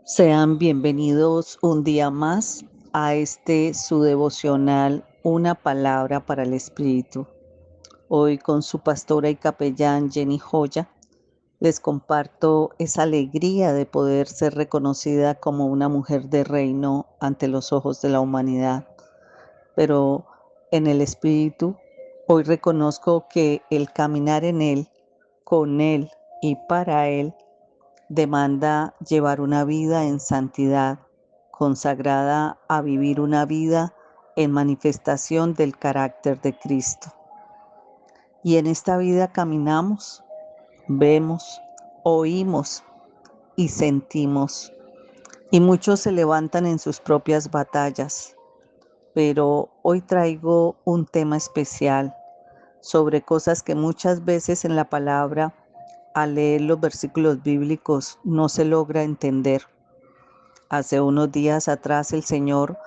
Sean bienvenidos un día más a su devocional Una palabra para el Espíritu. Hoy con su pastora y capellán Jenny Joya les comparto esa alegría de poder ser reconocida como una mujer de reino ante los ojos de la humanidad. Pero en el Espíritu hoy reconozco que el caminar en Él, con Él y para Él demanda llevar una vida en santidad, consagrada a vivir una vida en manifestación del carácter de Cristo. Y en esta vida caminamos, vemos, oímos y sentimos. Y muchos se levantan en sus propias batallas. Pero hoy traigo un tema especial sobre cosas que muchas veces en la palabra, al leer los versículos bíblicos, no se logra entender. Hace unos días atrás el Señor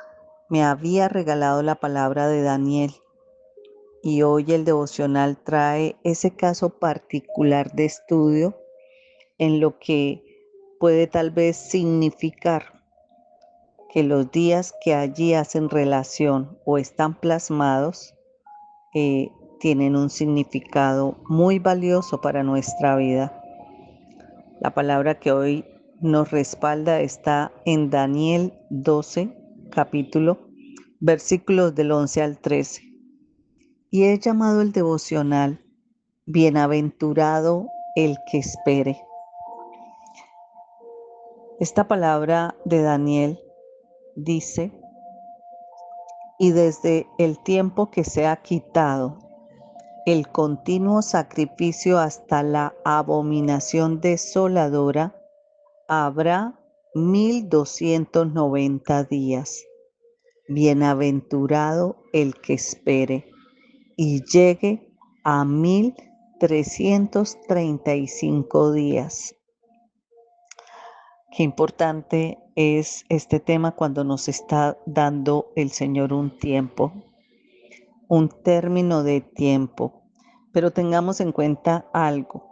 me había regalado la palabra de Daniel y hoy el devocional trae ese caso particular de estudio en lo que puede tal vez significar que los días que allí hacen relación o están plasmados tienen un significado muy valioso para nuestra vida. La palabra que hoy nos respalda está en Daniel 12, capítulo, versículos del 11 al 13. Y he llamado el devocional Bienaventurado el que espere. Esta palabra de Daniel dice: y desde el tiempo que se ha quitado el continuo sacrificio hasta la abominación desoladora, habrá 1290 días. Bienaventurado el que espere y llegue a 1335 días. Qué importante es este tema cuando nos está dando el Señor un tiempo, un término de tiempo. Pero tengamos en cuenta algo: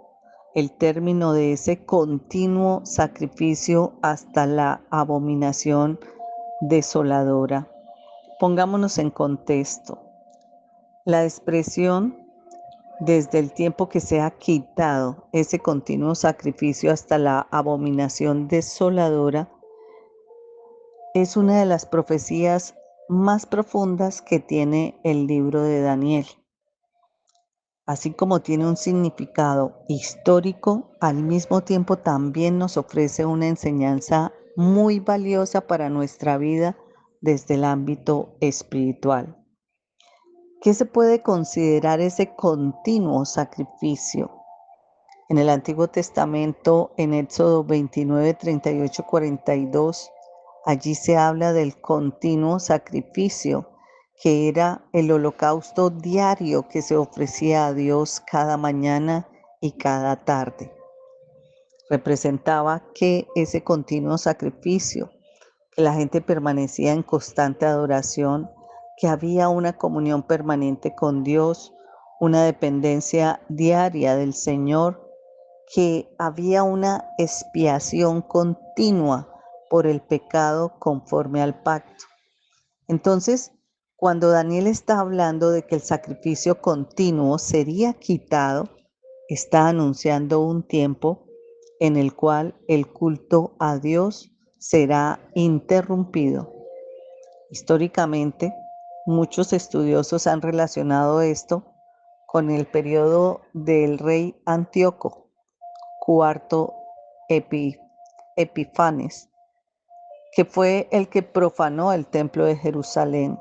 el término de ese continuo sacrificio hasta la abominación desoladora. Pongámonos en contexto. La expresión desde el tiempo que se ha quitado ese continuo sacrificio hasta la abominación desoladora es una de las profecías más profundas que tiene el libro de Daniel. Así como tiene un significado histórico, al mismo tiempo también nos ofrece una enseñanza muy valiosa para nuestra vida desde el ámbito espiritual. ¿Qué se puede considerar ese continuo sacrificio? En el Antiguo Testamento, en Éxodo 29, 38, 42, allí se habla del continuo sacrificio, que era el holocausto diario que se ofrecía a Dios cada mañana y cada tarde. Representaba que ese continuo sacrificio, que la gente permanecía en constante adoración, que había una comunión permanente con Dios, una dependencia diaria del Señor, que había una expiación continua por el pecado conforme al pacto. Entonces, cuando Daniel está hablando de que el sacrificio continuo sería quitado, está anunciando un tiempo en el cual el culto a Dios será interrumpido. Históricamente, muchos estudiosos han relacionado esto con el periodo del rey Antíoco IV Epifanes, que fue el que profanó el templo de Jerusalén,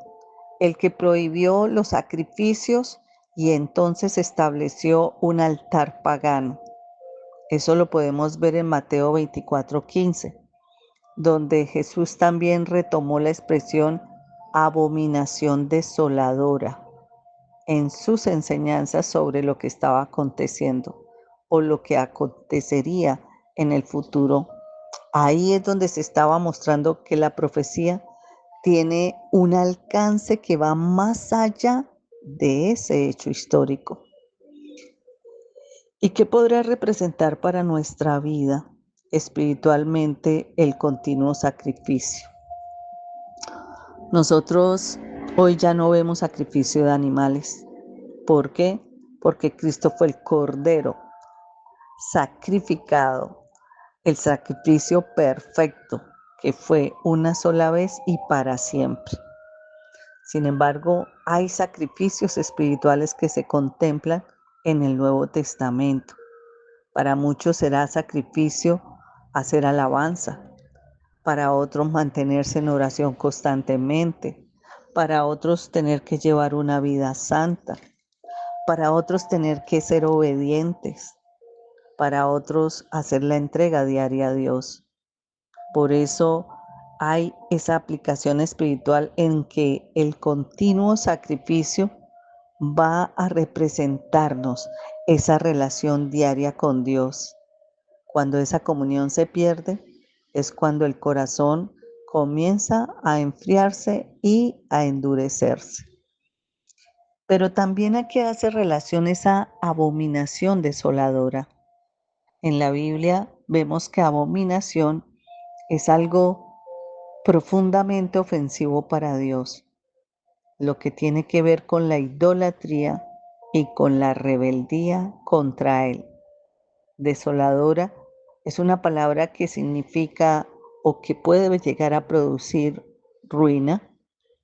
el que prohibió los sacrificios y entonces estableció un altar pagano. Eso lo podemos ver en Mateo 24:15, donde Jesús también retomó la expresión abominación desoladora en sus enseñanzas sobre lo que estaba aconteciendo o lo que acontecería en el futuro. Ahí es donde se estaba mostrando que la profecía tiene un alcance que va más allá de ese hecho histórico. ¿Y qué podrá representar para nuestra vida espiritualmente el continuo sacrificio. Nosotros hoy ya no vemos sacrificio de animales. ¿Por qué? Porque Cristo fue el Cordero sacrificado, el sacrificio perfecto, que fue una sola vez y para siempre. Sin embargo, hay sacrificios espirituales que se contemplan en el Nuevo Testamento. Para muchos será sacrificio hacer alabanza, para otros mantenerse en oración constantemente, para otros tener que llevar una vida santa, para otros tener que ser obedientes, para otros hacer la entrega diaria a Dios. Por eso hay esa aplicación espiritual en que el continuo sacrificio va a representarnos esa relación diaria con Dios. Cuando esa comunión se pierde, es cuando el corazón comienza a enfriarse y a endurecerse. Pero también aquí hace relación esa abominación desoladora. En la Biblia vemos que abominación es algo profundamente ofensivo para Dios, lo que tiene que ver con la idolatría y con la rebeldía contra Él. Desoladora es una palabra que significa o que puede llegar a producir ruina,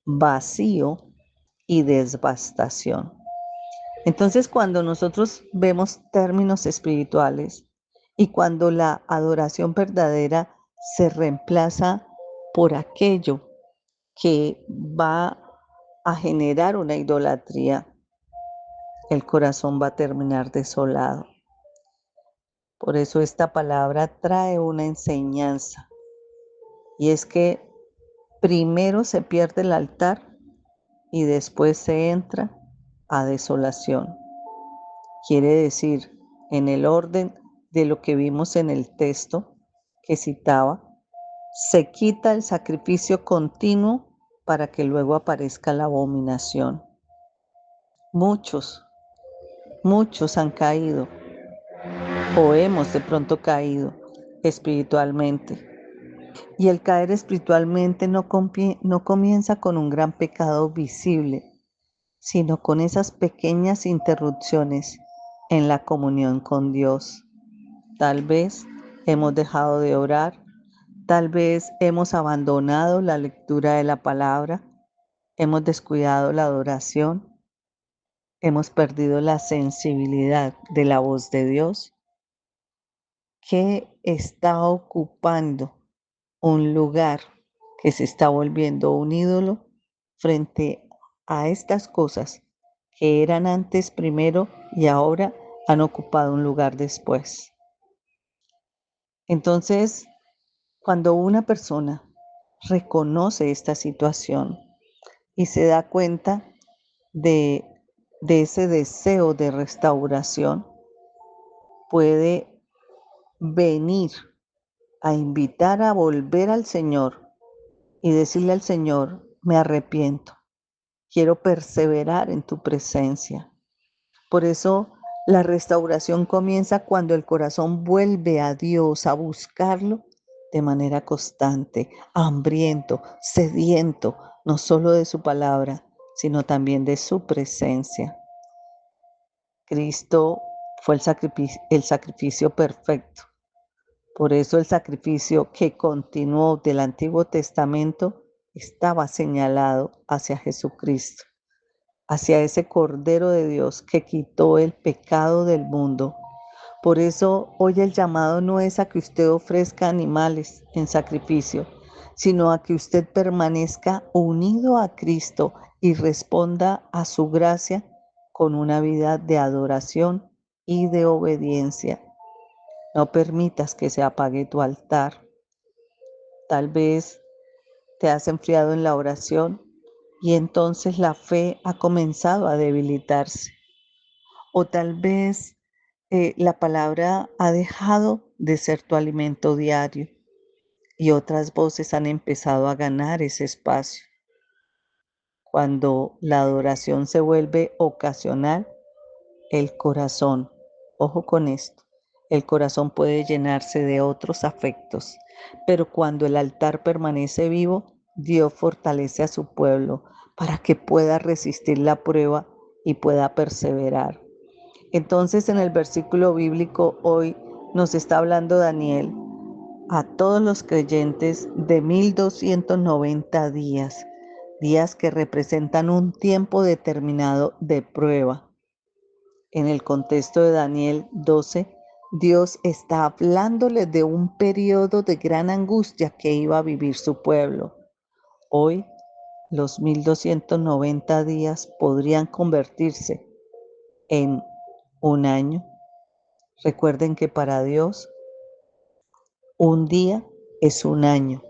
vacío y devastación. Entonces, cuando nosotros vemos términos espirituales y cuando la adoración verdadera se reemplaza por aquello que va a generar una idolatría, el corazón va a terminar desolado. Por eso esta palabra trae una enseñanza, y es que primero se pierde el altar y después se entra a desolación. Quiere decir, en el orden de lo que vimos en el texto que citaba, se quita el sacrificio continuo para que luego aparezca la abominación. Muchos han caído o hemos de pronto caído espiritualmente. Y el caer espiritualmente no comienza con un gran pecado visible, sino con esas pequeñas interrupciones en la comunión con Dios. Tal vez hemos dejado de orar, tal vez hemos abandonado la lectura de la palabra, hemos descuidado la adoración, hemos perdido la sensibilidad de la voz de Dios, que está ocupando un lugar que se está volviendo un ídolo frente a estas cosas que eran antes primero y ahora han ocupado un lugar después. Entonces, cuando una persona reconoce esta situación y se da cuenta de, de ese deseo de restauración, puede venir a invitar a volver al Señor y decirle al Señor: me arrepiento, quiero perseverar en tu presencia. Por eso la restauración comienza cuando el corazón vuelve a Dios a buscarlo de manera constante, hambriento, sediento, no solo de su palabra, sino también de su presencia. Cristo fue el sacrificio perfecto. Por eso el sacrificio que continuó del Antiguo Testamento estaba señalado hacia Jesucristo, hacia ese Cordero de Dios que quitó el pecado del mundo. Por eso hoy el llamado no es a que usted ofrezca animales en sacrificio, sino a que usted permanezca unido a Cristo y responda a su gracia con una vida de adoración y de obediencia. No permitas que se apague tu altar. Tal vez te has enfriado en la oración y entonces la fe ha comenzado a debilitarse. O tal vez la palabra ha dejado de ser tu alimento diario y otras voces han empezado a ganar ese espacio. Cuando la adoración se vuelve ocasional, el corazón, ojo con esto, el corazón puede llenarse de otros afectos, pero cuando el altar permanece vivo, Dios fortalece a su pueblo para que pueda resistir la prueba y pueda perseverar. Entonces, en el versículo bíblico hoy nos está hablando Daniel a todos los creyentes de 1290 días, días que representan un tiempo determinado de prueba. En el contexto de Daniel 12, Dios está hablándole de un periodo de gran angustia que iba a vivir su pueblo. Hoy, los 1290 días podrían convertirse en un año. Recuerden que para Dios un día es un año.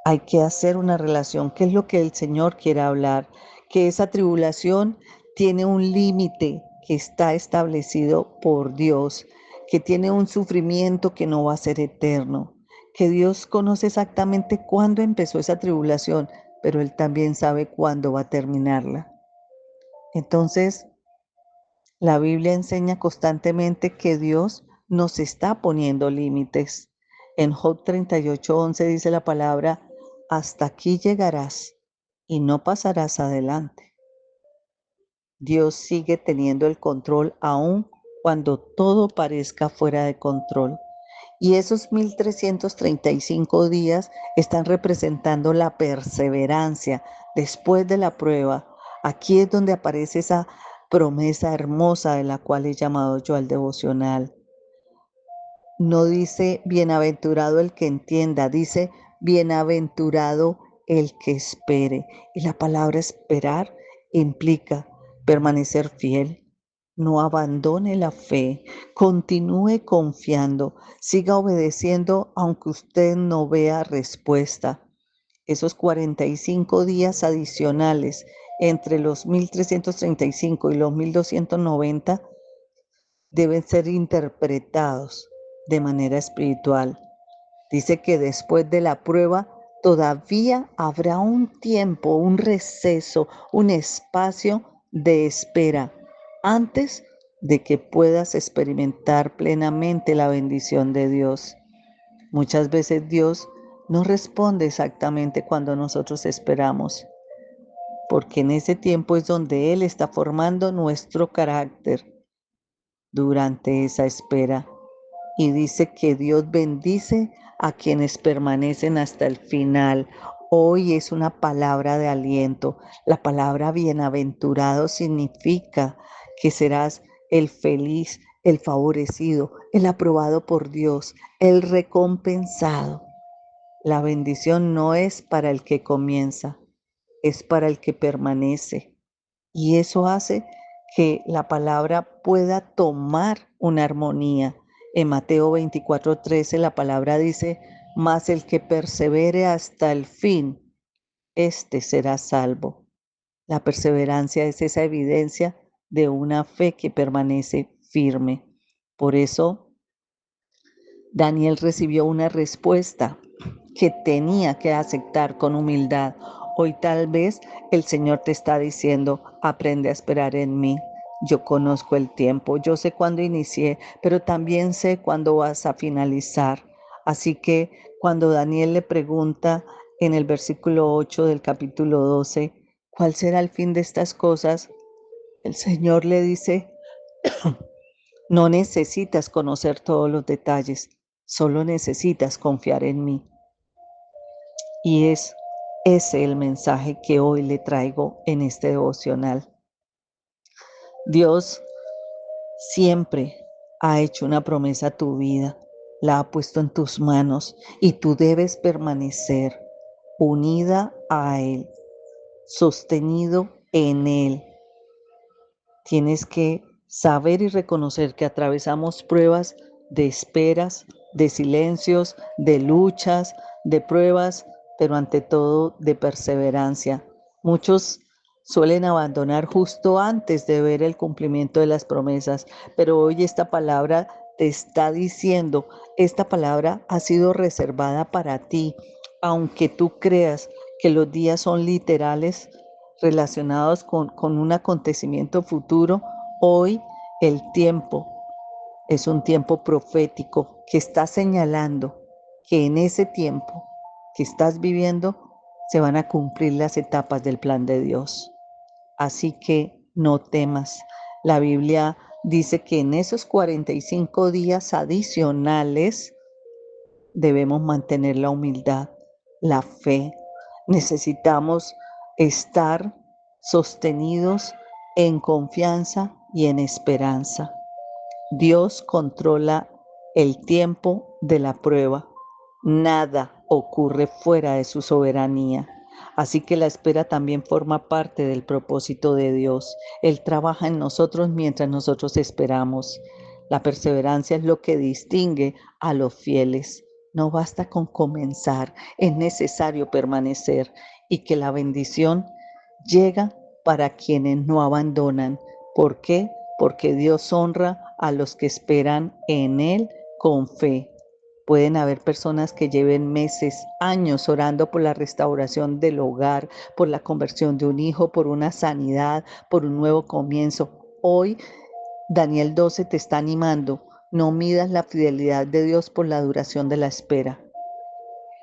Hay que hacer una relación, ¿qué es lo que el Señor quiere hablar? Que esa tribulación tiene un límite que está establecido por Dios, que tiene un sufrimiento que no va a ser eterno, que Dios conoce exactamente cuándo empezó esa tribulación, pero Él también sabe cuándo va a terminarla. Entonces, la Biblia enseña constantemente que Dios nos está poniendo límites. En Job 38:11 dice la palabra, hasta aquí llegarás y no pasarás adelante. Dios sigue teniendo el control aún cuando todo parezca fuera de control. Y esos 1335 días están representando la perseverancia después de la prueba. Aquí es donde aparece esa promesa hermosa de la cual he llamado yo al devocional. No dice bienaventurado el que entienda, dice bienaventurado el que espere. Y la palabra esperar implica permanecer fiel. No abandone la fe, continúe confiando, siga obedeciendo aunque usted no vea respuesta. Esos 45 días adicionales entre los 1335 y los 1290 deben ser interpretados de manera espiritual. Dice que después de la prueba todavía habrá un tiempo, un receso, un espacio de espera antes de que puedas experimentar plenamente la bendición de Dios. Muchas veces Dios no responde exactamente cuando nosotros esperamos, porque en ese tiempo es donde Él está formando nuestro carácter durante esa espera. Y dice que Dios bendice a quienes permanecen hasta el final. Hoy es una palabra de aliento. La palabra bienaventurado significa que serás el feliz, el favorecido, el aprobado por Dios, el recompensado. La bendición no es para el que comienza, es para el que permanece. Y eso hace que la palabra pueda tomar una armonía. En Mateo 24:13 la palabra dice, mas el que persevere hasta el fin, éste será salvo. La perseverancia es esa evidencia de una fe que permanece firme. Por eso Daniel recibió una respuesta que tenía que aceptar con humildad. Hoy tal vez el Señor te está diciendo, aprende a esperar en mí. Yo conozco el tiempo, yo sé cuándo inicié, pero también sé cuándo vas a finalizar. Así que cuando Daniel le pregunta en el versículo 8 del capítulo 12, ¿cuál será el fin de estas cosas? El Señor le dice, no necesitas conocer todos los detalles, solo necesitas confiar en mí. Y es ese el mensaje que hoy le traigo en este devocional. Dios siempre ha hecho una promesa a tu vida, la ha puesto en tus manos y tú debes permanecer unida a Él, sostenido en Él. Tienes que saber y reconocer que atravesamos pruebas de esperas, de silencios, de luchas, de pruebas, pero ante todo de perseverancia. Muchos suelen abandonar justo antes de ver el cumplimiento de las promesas, pero hoy esta palabra te está diciendo, esta palabra ha sido reservada para ti, aunque tú creas que los días son literales, relacionados con un acontecimiento futuro, hoy el tiempo Es un tiempo profético que está señalando que en ese tiempo que estás viviendo se van a cumplir las etapas del plan de Dios. Así que no temas. La Biblia dice que en esos 45 días adicionales debemos mantener la humildad, la fe. Necesitamos estar sostenidos en confianza y en esperanza. Dios controla el tiempo de la prueba. Nada ocurre fuera de su soberanía. Así que la espera también forma parte del propósito de Dios. Él trabaja en nosotros mientras nosotros esperamos. La perseverancia es lo que distingue a los fieles. No basta con comenzar, es necesario permanecer y que la bendición llega para quienes no abandonan. ¿Por qué? Porque Dios honra a los que esperan en Él con fe. Pueden haber personas que lleven meses, años orando por la restauración del hogar, por la conversión de un hijo, por una sanidad, por un nuevo comienzo. Hoy Daniel 12 te está animando. No midas la fidelidad de Dios por la duración de la espera.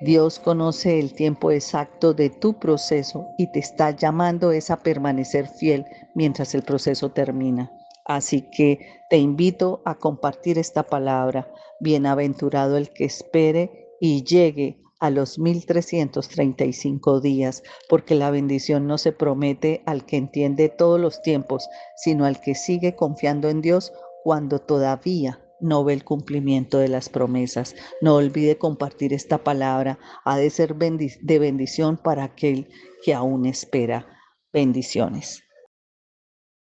Dios conoce el tiempo exacto de tu proceso y te está llamando es a permanecer fiel mientras el proceso termina. Así que te invito a compartir esta palabra. Bienaventurado el que espere y llegue a los 1335 días, porque la bendición no se promete al que entiende todos los tiempos, sino al que sigue confiando en Dios cuando todavía no ve el cumplimiento de las promesas. No olvide compartir esta palabra. Ha de ser de bendición para aquel que aún espera. Bendiciones.